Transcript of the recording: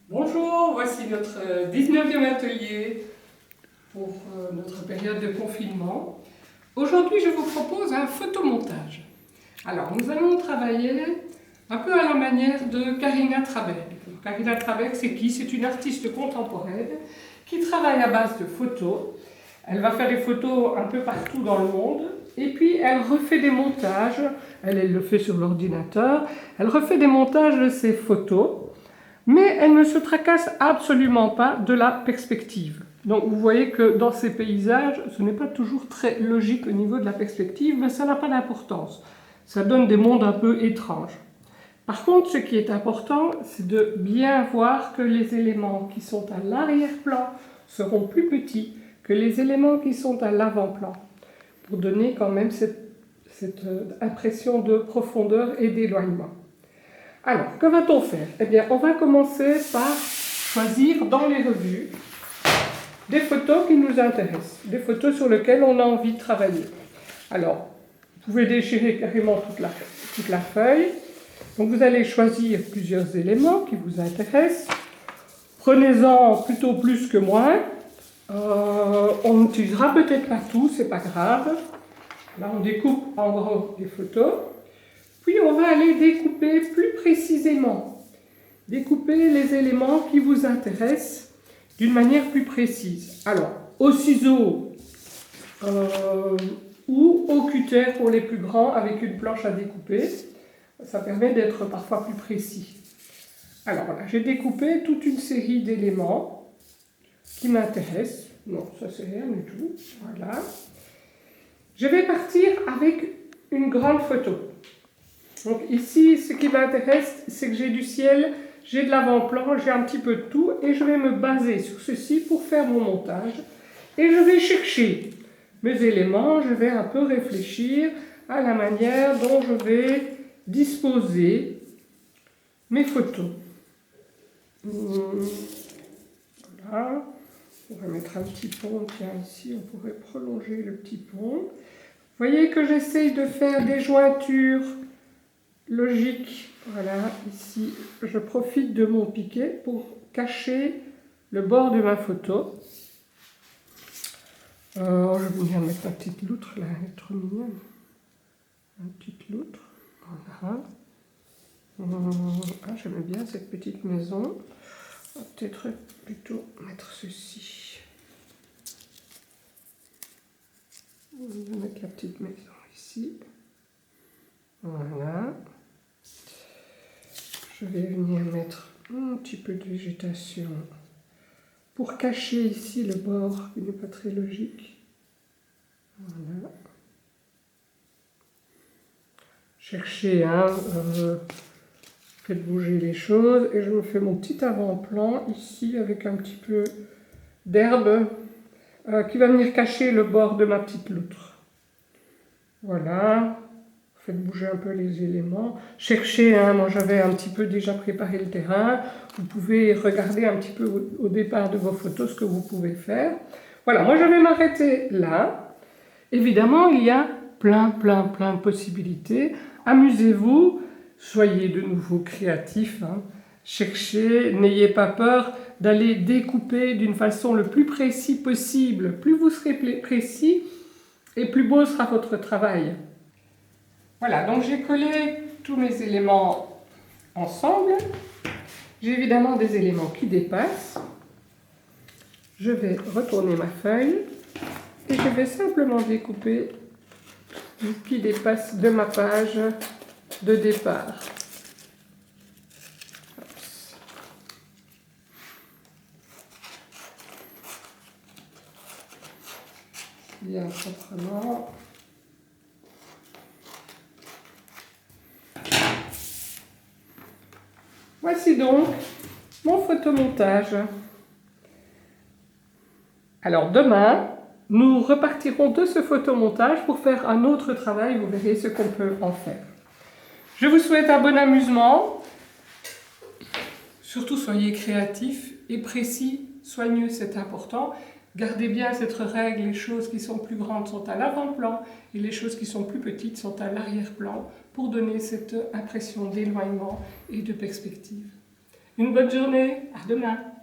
Bonjour, voici notre 19e atelier pour notre période de confinement. Aujourd'hui, je vous propose un photomontage. Alors, nous allons travailler un peu à la manière de Karina Traberg. Karina Traberg, c'est qui? C'est une artiste contemporaine qui travaille à base de photos. Elle va faire des photos un peu partout dans le monde et puis elle refait des montages. Elle le fait sur l'ordinateur. Elle refait des montages de ses photos. Mais elle ne se tracasse absolument pas de la perspective. Donc vous voyez que dans ces paysages, ce n'est pas toujours très logique au niveau de la perspective, mais ça n'a pas d'importance. Ça donne des mondes un peu étranges. Par contre, ce qui est important, c'est de bien voir que les éléments qui sont à l'arrière-plan seront plus petits que les éléments qui sont à l'avant-plan, pour donner quand même cette impression de profondeur et d'éloignement. Alors, que va-t-on faire? Eh bien, on va commencer par choisir dans les revues des photos qui nous intéressent, des photos sur lesquelles on a envie de travailler. Alors, vous pouvez déchirer carrément toute la feuille. Donc, vous allez choisir plusieurs éléments qui vous intéressent. Prenez-en plutôt plus que moins. On n'utilisera peut-être pas tout, c'est pas grave. Là, on découpe en gros des photos. Puis on va aller découper plus précisément, découper les éléments qui vous intéressent d'une manière plus précise. Alors, au ciseau ou au cutter pour les plus grands avec une planche à découper, ça permet d'être parfois plus précis. Alors voilà, j'ai découpé toute une série d'éléments qui m'intéressent. Non, ça c'est rien du tout. Voilà. Je vais partir avec une grande photo. Donc ici, ce qui m'intéresse, c'est que j'ai du ciel, j'ai de l'avant-plan, j'ai un petit peu de tout, et je vais me baser sur ceci pour faire mon montage. Et je vais chercher mes éléments, je vais un peu réfléchir à la manière dont je vais disposer mes photos. Voilà, on va mettre un petit pont, tiens ici, on pourrait prolonger le petit pont. Vous voyez que j'essaye de faire des jointures logique. Voilà, ici, je profite de mon piquet pour cacher le bord de ma photo. Je vais bien mettre ma petite loutre là, elle est trop mignonne. Une petite loutre. Voilà. J'aime bien cette petite maison. On va peut-être plutôt mettre ceci. On va mettre la petite maison ici. Voilà. Je vais venir mettre un petit peu de végétation pour cacher ici le bord qui n'est pas très logique. Voilà. Cherchez, faites bouger les choses et je me fais mon petit avant-plan ici avec un petit peu d'herbe qui va venir cacher le bord de ma petite loutre. Voilà. Faites bouger un peu les éléments. Cherchez, moi j'avais un petit peu déjà préparé le terrain. Vous pouvez regarder un petit peu au départ de vos photos ce que vous pouvez faire. Voilà, moi je vais m'arrêter là. Évidemment, il y a plein de possibilités. Amusez-vous, soyez de nouveau créatifs. Cherchez, n'ayez pas peur d'aller découper d'une façon le plus précis possible. Plus vous serez précis et plus beau sera votre travail. Voilà, donc j'ai collé tous mes éléments ensemble. J'ai évidemment des éléments qui dépassent. Je vais retourner ma feuille et je vais simplement découper ce qui dépasse de ma page de départ. Bien proprement. Voici donc mon photomontage. Alors demain, nous repartirons de ce photomontage pour faire un autre travail, vous verrez ce qu'on peut en faire. Je vous souhaite un bon amusement. Surtout soyez créatifs et précis, soigneux, c'est important. Gardez bien cette règle, les choses qui sont plus grandes sont à l'avant-plan et les choses qui sont plus petites sont à l'arrière-plan pour donner cette impression d'éloignement et de perspective. Une bonne journée, à demain.